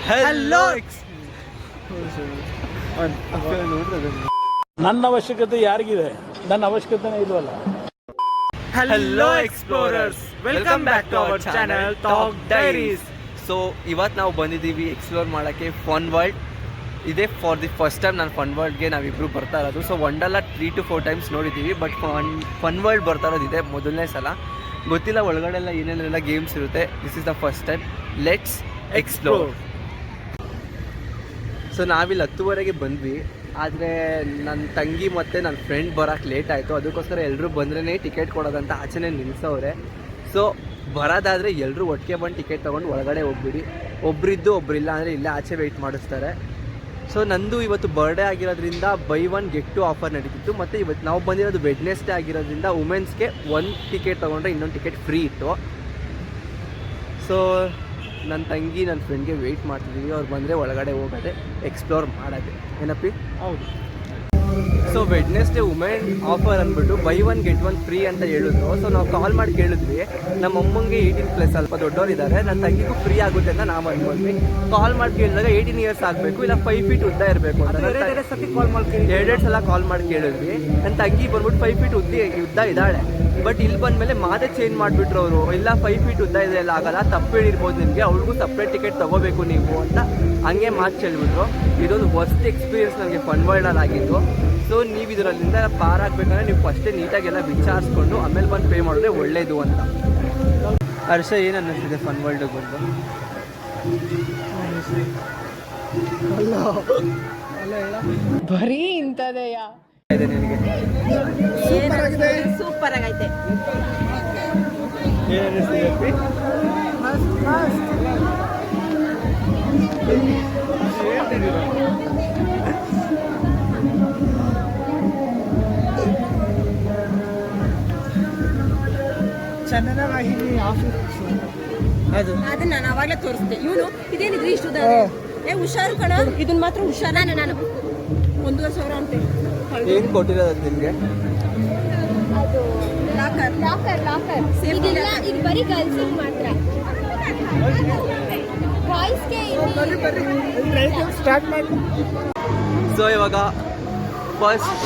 Hello ನನ್ನ ಅವಶ್ಯಕತೆ ಯಾರಿಗಿದೆ? ನನ್ನ ಅವಶ್ಯಕತೆನೇ ಇಲ್ವಲ್ಲ. Hello explorers, welcome back to our channel Talk Diaries. So ಇವತ್ತು ನಾವು ಬಂದಿದ್ದೀವಿ ಎಕ್ಸ್ಪ್ಲೋರ್ ಮಾಡೋಕ್ಕೆ ಫನ್ ವರ್ಲ್ಡ್. ಇದೇ ಫಾರ್ ದಿ ಫಸ್ಟ್ ಟೈಮ್ ನಾನು ಫನ್ ವರ್ಲ್ಡ್ಗೆ ನಾವಿಬ್ಬರು ಬರ್ತಾ ಇರೋದು. ಸೊ ವಂಡರ್ಲಾ 3 to 4 times ನೋಡಿದ್ದೀವಿ, ಬಟ್ ಫನ್ ವರ್ಲ್ಡ್ ಬರ್ತಾ ಇರೋದು ಇದೆ ಮೊದಲನೇ ಸಲ. ಗೊತ್ತಿಲ್ಲ ಒಳಗಡೆ ಎಲ್ಲ ಏನೇನೆಲ್ಲ ಗೇಮ್ಸ್ ಇರುತ್ತೆ. This is the first time. Let's explore. So ನಾವಿಲ್ಲಿ 10:30ಗೆ ಬಂದ್ವಿ, ಆದರೆ ನನ್ನ ತಂಗಿ ಮತ್ತು ನನ್ನ ಫ್ರೆಂಡ್ ಬರೋಕ್ಕೆ ಲೇಟ್ ಆಯಿತು. ಅದಕ್ಕೋಸ್ಕರ ಎಲ್ಲರೂ ಬಂದ್ರೇ ಟಿಕೆಟ್ ಕೊಡೋದಂತ ಆಚೆನೇ ನಿಲ್ಲಿಸೋರೆ. ಸೊ ಬರೋದಾದರೆ ಎಲ್ಲರೂ ಒಟ್ಟಿಗೆ ಬಂದು ಟಿಕೆಟ್ ತೊಗೊಂಡು ಒಳಗಡೆ ಹೋಗ್ಬಿಡಿ. ಒಬ್ಬರಿದ್ದು ಒಬ್ಬರಿಲ್ಲ ಅಂದರೆ ಇಲ್ಲೇ ಆಚೆ ವೆಯ್ಟ್ ಮಾಡಿಸ್ತಾರೆ. ಸೊ ನಂದು ಇವತ್ತು ಬರ್ಡೇ ಆಗಿರೋದ್ರಿಂದ ಬೈ 1 get 2 ಆಫರ್ ನಡೀತಿತ್ತು. ಮತ್ತು ಇವತ್ತು ನಾವು ಬಂದಿರೋದು ವೆಡ್ನೆಸ್ಡೇ ಆಗಿರೋದ್ರಿಂದ ವುಮೆನ್ಸ್ಗೆ 1 ಟಿಕೆಟ್ ತೊಗೊಂಡ್ರೆ ಇನ್ನೊಂದು ಟಿಕೆಟ್ ಫ್ರೀ ಇತ್ತು. ಸೊ ನನ್ನ ತಂಗಿ ನನ್ನ ಫ್ರೆಂಡ್ಗೆ ವೆಯ್ಟ್ ಮಾಡ್ತಿದ್ದೀವಿ. ಅವ್ರು ಬಂದರೆ ಒಳಗಡೆ ಹೋಗೋದೆ, ಎಕ್ಸ್ಪ್ಲೋರ್ ಮಾಡೋದೆ. ಏನಪ್ಪಿ? ಹೌದು. ಸೊ ವೆಡ್ನೆಸ್ಡೇ ವುಮೆನ್ ಆಫರ್ ಅಂದ್ಬಿಟ್ಟು ಬೈ 1 get 1 ಫ್ರೀ ಅಂತ ಹೇಳಿದ್ರು. ಸೊ ನಾವು ಕಾಲ್ ಮಾಡಿ ಕೇಳಿದ್ವಿ. ನಮ್ಮ ಅಮ್ಮಂಗೆ 18+ ಸ್ವಲ್ಪ ದೊಡ್ಡವರಿದ್ದಾರೆ, ನನ್ನ ತಂಗಿಗೂ ಫ್ರೀ ಆಗುತ್ತೆ ಅಂತ ನಾವು ಅಂದ್ಕೊಂಡ್ವಿ. ಕಾಲ್ ಮಾಡಿ ಕೇಳಿದಾಗ 18 years ಆಗಬೇಕು, ಇಲ್ಲ 5 feet ಉದ್ದ ಇರಬೇಕು ಅಂತ ಎರಡೆರಡು ಸಲ ಕಾಲ್ ಮಾಡಿ ಕೇಳಿದ್ವಿ. ನನ್ನ ತಂಗಿ ಬಂದ್ಬಿಟ್ಟು 5 feet ಉದ್ದ ಇದ್ದಾಳೆ. ಬಟ್ ಇಲ್ಲಿ ಬಂದಮೇಲೆ ಮಾದೇ ಚೇಂಜ್ ಮಾಡಿಬಿಟ್ರು ಅವರು. ಇಲ್ಲ 5 feet ಉದ್ದ ಇದೆ, ಎಲ್ಲ ಆಗಲ್ಲ, ತಪ್ಪು ಹೇಳಿರ್ಬೋದು ನಿಮಗೆ, ಅವ್ರಿಗೂ ಸಪ್ರೇಟ್ ಟಿಕೆಟ್ ತೊಗೋಬೇಕು ನೀವು ಅಂತ ಹಂಗೆ ಮಾತು ಕೇಳಿಬಿಟ್ರು. ಇದೊಂದು ಫಸ್ಟ್ ಎಕ್ಸ್ಪೀರಿಯನ್ಸ್ ನನಗೆ ಫನ್ ವರ್ಲ್ಡಲ್ಲಿ ಆಗಿತ್ತು. ಸೊ ನೀವು ಇದರಲ್ಲಿಂದ ಪಾರ್ ಆಗಬೇಕಂದ್ರೆ ನೀವು ಫಸ್ಟೇ ನೀಟಾಗೆಲ್ಲ ವಿಚಾರಿಸ್ಕೊಂಡು ಆಮೇಲೆ ಬಂದು ಪೇ ಮಾಡಿದ್ರೆ ಒಳ್ಳೇದು ಅಂತ. ಹರ್ಷ ಏನು ಅನ್ನಿಸ್ತಿದೆ ಫನ್ ವರ್ಲ್ಡ್ಗೆ ಬಂದು? ಬರೀ ಇಂಥದೆಯಾ ಇದೆ ನಿನಗೆ? ಸೂಪರ್ ಆಗೈತೆ. ಏನು ಅನ್ನಿಸ್ತಿದೆ? ಚಂದನ ವಾಹಿನಿ ಆಫೀಸ್ ಅದು ನಾನು ಅವಾಗಲೇ ತೋರಿಸ್ದೆ. ಇವನು ಇದೇನಿದ್ರಿ ಇಷ್ಟು ಹುಷಾರು ಕಣ, ಇದನ್ನ ಮಾತ್ರ ಹುಷಾರ. ನಾನು 1,500 ಅಂತೆ. ಏನು ಕೊಟ್ಟಿರೋದು ನಿಮಗೆ? ಅದು ಲಾಕರ್ ಈಗ ಬರೀ ಗರ್ಲ್ಸಿಗೆ ಮಾತ್ರ. ಬಾಯ್ಸ್ಗೆ ಸ್ಟಾರ್ಟ್ ಮಾಡಿ. ಸೊ ಇವಾಗ ಫಸ್ಟ್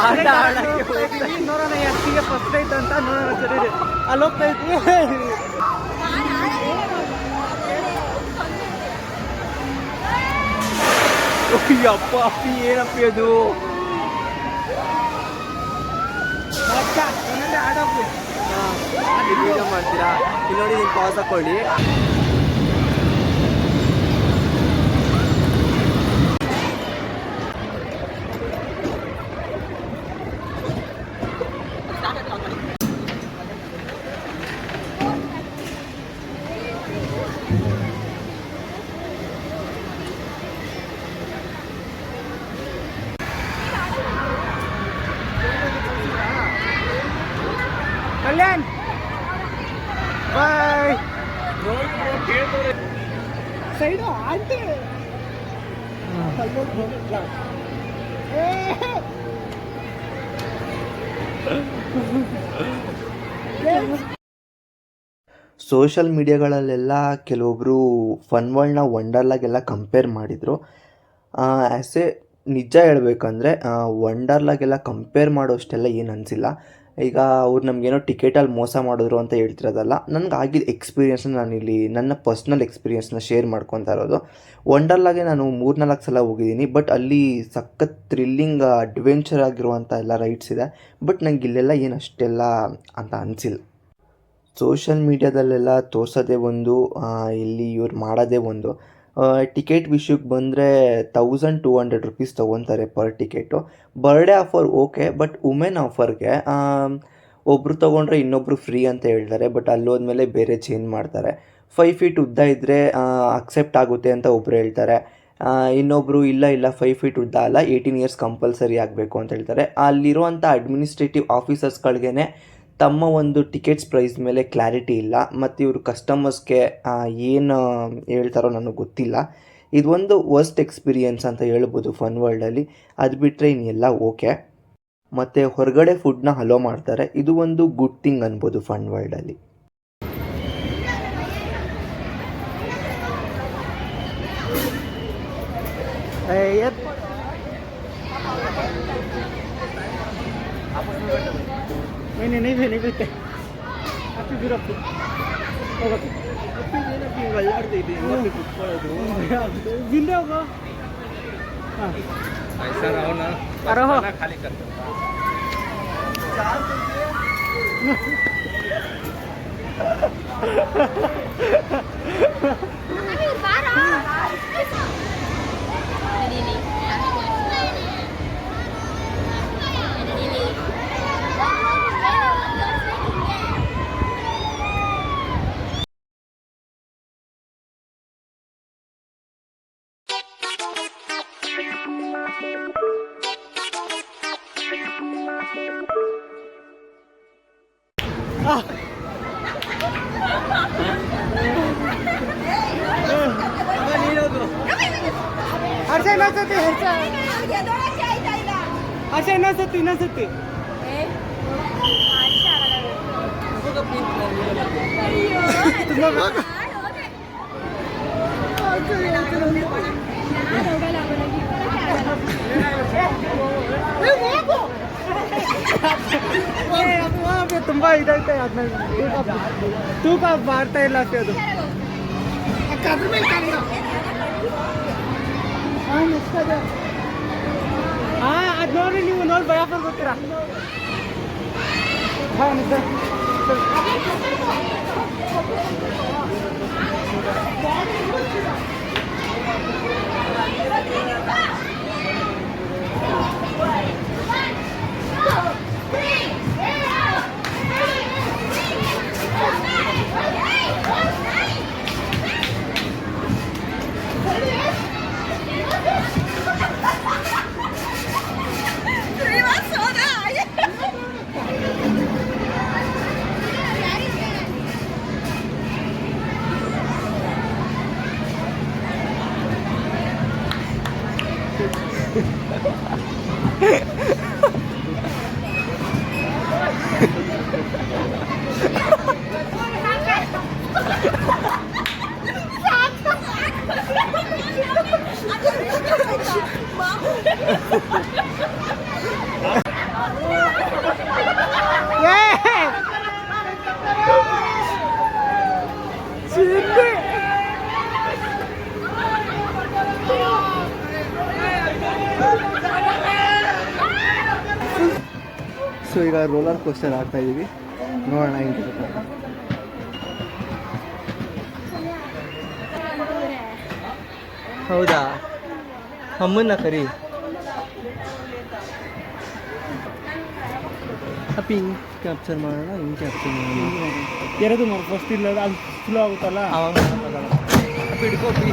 ಆಟ ಆಡೋಕ್ಕೆ ನೋಡೋಣ ಯಾಕೆ ಫಸ್ಟ್ ಐತೆ ಅಂತ ನೋಡೋಣ. ಸರಿ ಅಲ್ಲಿ ಹೋಗ್ತಾ ಇದ್ವಿ. ಅಪ್ಪ ಅಪ್ಪಿ ಏನಪ್ಪಿ ಅದು? ಆಡೋದು ವೀಡಿಯೋ ಮಾಡ್ತೀರಾ? ಇಲ್ಲಿ ನೋಡಿ, ನೀವು ಪಾಸ್ ಹಾಕೊಳ್ಳಿ. ಕಲ್ಯಾಣ್ ಬಾಯ್. ಸೈಡು ಆಂಟಿ ಸೋಷಲ್ ಮೀಡಿಯಾಗಳಲ್ಲೆಲ್ಲ ಕೆಲವೊಬ್ಬರು ಫನ್ ವರ್ಲ್ಡ್ನ ವಂಡರ್ಲಾಗೆಲ್ಲ ಕಂಪೇರ್ ಮಾಡಿದರು. ಆ್ಯಸ್ ಎ ನಿಜ ಹೇಳಬೇಕಂದ್ರೆ ವಂಡರ್ಲಾಗೆಲ್ಲ ಕಂಪೇರ್ ಮಾಡೋಷ್ಟೆಲ್ಲ ಏನು ಅನಿಸಿಲ್ಲ. ಈಗ ಅವ್ರು ನಮಗೇನೋ ಟಿಕೆಟಲ್ಲಿ ಮೋಸ ಮಾಡಿದ್ರು ಅಂತ ಹೇಳ್ತಿರೋದಲ್ಲ, ನನಗೆ ಆಗಿದ್ದ ಎಕ್ಸ್ಪೀರಿಯೆನ್ಸ್ನ ನಾನಿಲ್ಲಿ ನನ್ನ ಪರ್ಸ್ನಲ್ ಎಕ್ಸ್ಪೀರಿಯೆನ್ಸ್ನ ಶೇರ್ ಮಾಡ್ಕೊತಾ ಇರೋದು. ವಂಡರ್ಲಾಗೆ ನಾನು 3-4 ಸಲ ಹೋಗಿದ್ದೀನಿ, ಬಟ್ ಅಲ್ಲಿ ಸಖತ್ ಥ್ರಿಲ್ಲಿಂಗ್ ಅಡ್ವೆಂಚರ್ ಆಗಿರುವಂಥ ಎಲ್ಲ ರೈಡ್ಸ್ ಇದೆ. ಬಟ್ ನಂಗೆ ಇಲ್ಲೆಲ್ಲ ಏನು ಅಷ್ಟೆಲ್ಲ ಅಂತ ಅನಿಸಿಲ್ಲ. ಸೋಷಲ್ ಮೀಡ್ಯಾದಲ್ಲೆಲ್ಲ ತೋರಿಸೋದೇ ಒಂದು, ಇಲ್ಲಿ ಇವ್ರು ಮಾಡೋದೇ ಒಂದು. ಟಿಕೆಟ್ ವಿಷಯಕ್ಕೆ ಬಂದರೆ 1,200 rupees ತೊಗೊತಾರೆ per ticket. Birthday offer okay, but women ಆಫರ್ಗೆ ಒಬ್ಬರು ತೊಗೊಂಡ್ರೆ ಇನ್ನೊಬ್ಬರು ಫ್ರೀ ಅಂತ ಹೇಳ್ತಾರೆ. ಬಟ್ ಅಲ್ಲೋದ್ಮೇಲೆ ಬೇರೆ ಚೇಂಜ್ ಮಾಡ್ತಾರೆ. 5 feet ಉದ್ದ ಇದ್ದರೆ ಅಕ್ಸೆಪ್ಟ್ ಆಗುತ್ತೆ ಅಂತ ಒಬ್ಬರು ಹೇಳ್ತಾರೆ. ಇನ್ನೊಬ್ಬರು ಇಲ್ಲ 5 feet ಉದ್ದ ಅಲ್ಲ, 18 years ಕಂಪಲ್ಸರಿ ಆಗಬೇಕು ಅಂತ ಹೇಳ್ತಾರೆ. ಅಲ್ಲಿರುವಂಥ ಅಡ್ಮಿನಿಸ್ಟ್ರೇಟಿವ್ ಆಫೀಸರ್ಸ್ಗಳಿಗೇ ತಮ್ಮ ಒಂದು ಟಿಕೆಟ್ಸ್ ಪ್ರೈಸ್ ಮೇಲೆ ಕ್ಲಾರಿಟಿ ಇಲ್ಲ. ಮತ್ತು ಇವರು ಕಸ್ಟಮರ್ಸ್ಗೆ ಏನು ಹೇಳ್ತಾರೋ ನನಗೆ ಗೊತ್ತಿಲ್ಲ. ಇದೊಂದು ವರ್ಸ್ಟ್ ಎಕ್ಸ್ಪೀರಿಯೆನ್ಸ್ ಅಂತ ಹೇಳ್ಬೋದು ಫನ್ ವರ್ಲ್ಡಲ್ಲಿ. ಅದು ಬಿಟ್ಟರೆ ಇನ್ನೆಲ್ಲ ಓಕೆ. ಮತ್ತು ಹೊರಗಡೆ ಫುಡ್ನ ಹಲೋ ಮಾಡ್ತಾರೆ, ಇದು ಒಂದು ಗುಡ್ ಥಿಂಗ್ ಅನ್ಬೋದು ಫನ್ ವರ್ಲ್ಡಲ್ಲಿ. नहीं बीते ಅಪ್ಪಿ ಬಿರಪ್ಪಿ ಹೋಗಪ್ಪಿ ಅಳ್ಳಾಡ್ತಿದ್ದೆ ಕುತ್ಕೊಳ್ಳೋದು ಬಿಂದೆ ಹೋಗೋ ಹಾಂ ಸರ್ ಅವನ ಅರೋಹ ಖಾಲಿ ಕರ್ತ ಹರ್ಷ ಇನ್ನೊಂದ್ಸತಿ ಹರ್ಷ ಇನ್ನೊಂದ್ಸತಿ ತುಂಬಾ ಇದೈತೆ ಅದನ್ನ ತೂಕ ಮಾಡ್ತಾ ಇಲ್ಲ ಅಷ್ಟೇ ಅದು ಅದು ನೋಡಿ ನೀವು ನೋಡಿ ಭಯ ಪಡ್ಕೊತೀರಾ ಹಾಂ ಸೊ ಈಗ ರೋಲರ್ ಕೋಸ್ಟರ್ ಆಡ್ತಾ ಇದೀವಿ ನೋಡೋಣ ಹೆಂಗಿರುತ್ತೆ ಹೌದಾ ಅಮ್ಮನ್ನ ಕರಿ ಅಪ್ಪಿ ಹಿಂಗೆ ಕ್ಯಾಪ್ಚರ್ ಮಾಡೋಣ ಹಿಂಗೆ ಕ್ಯಾಪ್ಚರ್ ಮಾಡೋಣ ಎರಡು ನೋಡಿ ಫಸ್ಟ್ ಇಲ್ಲ ಅದು ಸ್ಲೋ ಆಗುತ್ತಲ್ಲ ಅವಾಗ ಅಪ್ಪಿ ಹಿಡ್ಕೋ ಅಪ್ಪಿ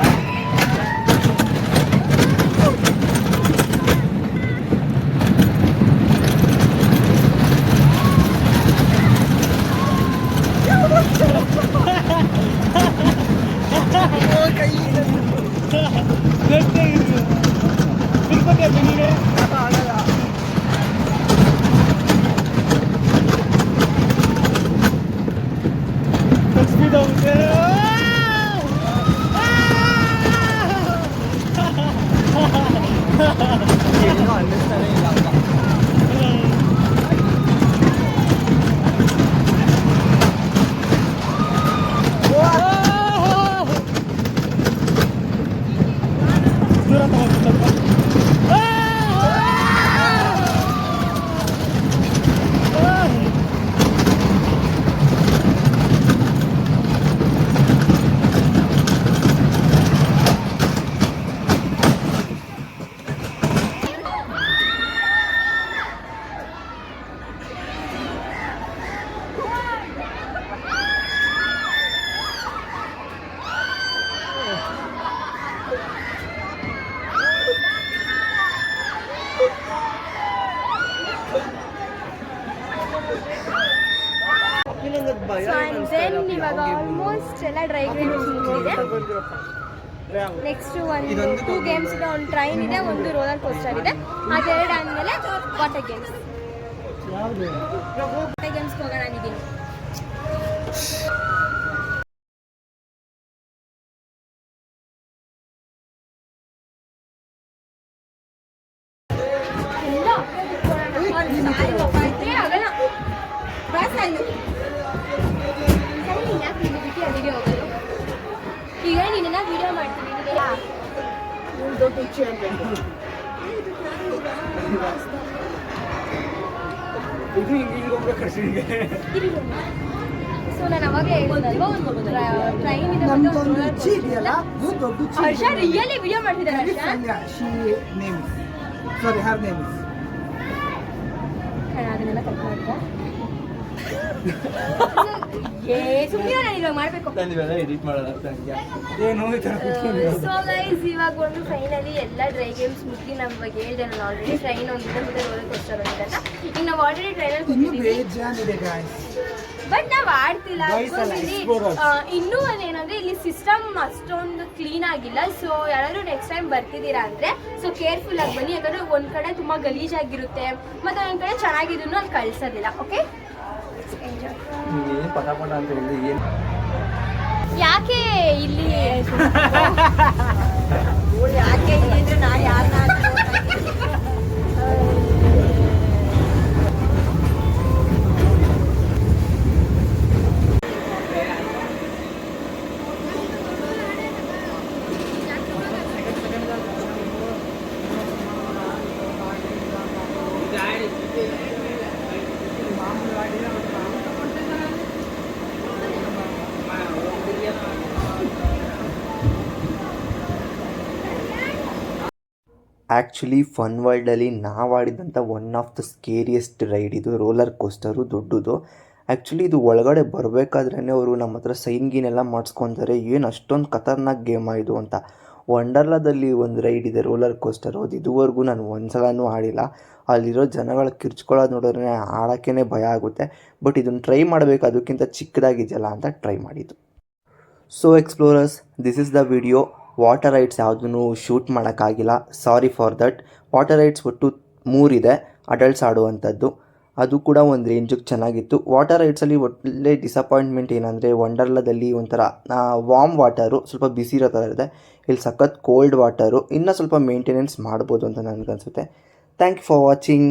ಏನೋ ಅನ್ನಿಸ್ತಾನೆ ಇಲ್ಲ ಅಪ್ಪ ದೆನ್ ಇವಾಗ ಆಲ್ಮೋಸ್ಟ್ ಎಲ್ಲ ಡ್ರೈವ್ ಇದೆ. ನೆಕ್ಸ್ಟ್ ಒಂದು 2 ಗೇಮ್ಸ್ ಇದೆ, ಒಂದು ಟ್ರೈನ್ ಇದೆ, ಒಂದು ರೋಲರ್ ಕೋಸ್ಟರ್ ಇದೆ. ಅದೆರಡು ಆದಮೇಲೆ ವಾಟರ್ ಗೇಮ್ಸ್. ವಾಟರ್ ಗೇಮ್ಸ್ಗೆ ಹೋಗೋಣ ಅಂದಿದ್ದೀನಿ. ಈಗ ನಿನ್ನ ವಿಡಿಯೋ ಮಾಡ್ತೀನಿ ಸೊ ನಾನು ಅವಾಗಲೇ ಹೇಳಿದ್ನಲ್ವಾ ಒಂದು ಟ್ರೈನ್ ಇದೆ ಹರ್ಷ ರಿಯಲಿ ವಿಡಿಯೋ ಮಾಡ್ತಿದ್ದಾರೆ ಅದನ್ನೆಲ್ಲ ಕಟ್ ಮಾಡ್ತಾ ಸುಮ್ಮನೆ ನಾನು ಇವಾಗ ಮಾಡ್ಬೇಕು. ಸೊ ಗೈಸ್ ಇವಾಗ ಒಂದು ಫೈನಲಿ ಎಲ್ಲ ಡ್ರೈ ಗೇಮ್ಸ್ ಮುಗಿ ನಮ್ಗೆ ಹೇಳಿದೆ ನಾನು ಆಲ್ರೆಡಿ ಟ್ರೈನ್ ಒಂದಿದೆ ಮತ್ತೆ ರೋಲರ್ ಕೋಸ್ಟರ್ ಒಂದಿದೆ. ಈಗ ನಾವು ಆಲ್ರೆಡಿ ಟ್ರೈನಲ್ಲಿ ಕೂತಿದ್ದೀವಿ ಬಟ್ ನಾವು ಆಡ್ತಿಲ್ಲ. ಇನ್ನೂ ಒಂದೇನಂದ್ರೆ ಇಲ್ಲಿ ಸಿಸ್ಟಮ್ ಅಷ್ಟೊಂದು ಕ್ಲೀನ್ ಆಗಿಲ್ಲ. ಸೊ ಯಾರಾದ್ರೂ ನೆಕ್ಸ್ಟ್ ಟೈಮ್ ಬರ್ತಿದ್ದೀರಾ ಅಂದ್ರೆ ಸೊ ಕೇರ್ಫುಲ್ ಆಗಿ ಬನ್ನಿ, ಯಾಕಂದ್ರೆ ಒಂದ್ ಕಡೆ ತುಂಬಾ ಗಲೀಜಾಗಿರುತ್ತೆ ಮತ್ತೆ ಒಂದ್ ಕಡೆ ಚೆನ್ನಾಗಿದ್ರು ಅಲ್ಲಿ ಕಳ್ಸೋದಿಲ್ಲ. ಓಕೆ ಪಟಾಪಟ ಅಂತ ಹೇಳಿ ಏನು ಯಾಕೆ ಇಲ್ಲಿ ಯಾಕೆ ಅಂದ್ರೆ ನಾನು ಯಾರನ್ನ ಆ್ಯಕ್ಚುಲಿ ಫನ್ ವರ್ಲ್ಡಲ್ಲಿ ನಾವು ಆಡಿದಂಥ ಒನ್ ಆಫ್ ದ ಸ್ಕೇರಿಯಸ್ಟ್ ರೈಡ್ ಇದು, ರೋಲರ್ ಕೋಸ್ಟರು ದೊಡ್ಡದು. ಆ್ಯಕ್ಚುಲಿ ಇದು ಒಳಗಡೆ ಬರಬೇಕಾದ್ರೇ ಅವರು ನಮ್ಮ ಹತ್ರ ಸೈನ್ ಗೀನೆಲ್ಲ ಮಾಡಿಸ್ಕೊತಾರೆ, ಏನು ಅಷ್ಟೊಂದು ಖತರ್ನಾಕ್ ಗೇಮ ಇದು ಅಂತ. ವಂಡರ್ಲಾದಲ್ಲಿ ಒಂದು ರೈಡ್ ಇದೆ ರೋಲರ್ ಕೋಸ್ಟರು, ಅದು ಇದುವರೆಗೂ ನಾನು ಒಂದು ಸಲನೂ ಆಡಿಲ್ಲ. ಅಲ್ಲಿರೋ ಜನಗಳ ಕಿರ್ಚ್ಕೊಳ್ಳೋದು ನೋಡಿದ್ರೆ ಆಡೋಕ್ಕೇ ಭಯ ಆಗುತ್ತೆ. ಬಟ್ ಇದನ್ನು ಟ್ರೈ ಮಾಡಬೇಕು, ಅದಕ್ಕಿಂತ ಚಿಕ್ಕದಾಗಿದೆಯಲ್ಲ ಅಂತ ಟ್ರೈ ಮಾಡಿದ್ದು. So explorers, this is the video. Water rides ಯಾವುದೂ ಶೂಟ್ ಮಾಡೋಕ್ಕಾಗಿಲ್ಲ, sorry for that. Water rides ಒಟ್ಟು 3 ಇದೆ ಅಡಲ್ಟ್ಸ್ ಆಡುವಂಥದ್ದು, ಅದು ಕೂಡ ಒಂದು ರೇಂಜಿಗೆ ಚೆನ್ನಾಗಿತ್ತು. ವಾಟರ್ ರೈಡ್ಸಲ್ಲಿ ಒಳ್ಳೆ ಡಿಸಪಾಯಿಂಟ್ಮೆಂಟ್ ಏನಂದರೆ ವಂಡರ್ಲಾದಲ್ಲಿ ಒಂಥರ ವಾರ್ಮ್ ವಾಟರು, ಸ್ವಲ್ಪ ಬಿಸಿ ಇರೋ ಥರ ಇದೆ. ಇಲ್ಲಿ ಸಖತ್ ಕೋಲ್ಡ್ ವಾಟರು, ಇನ್ನೂ ಸ್ವಲ್ಪ ಮೇಂಟೆನೆನ್ಸ್ ಮಾಡ್ಬೋದು ಅಂತ ನನಗನ್ಸುತ್ತೆ. Thank you for watching.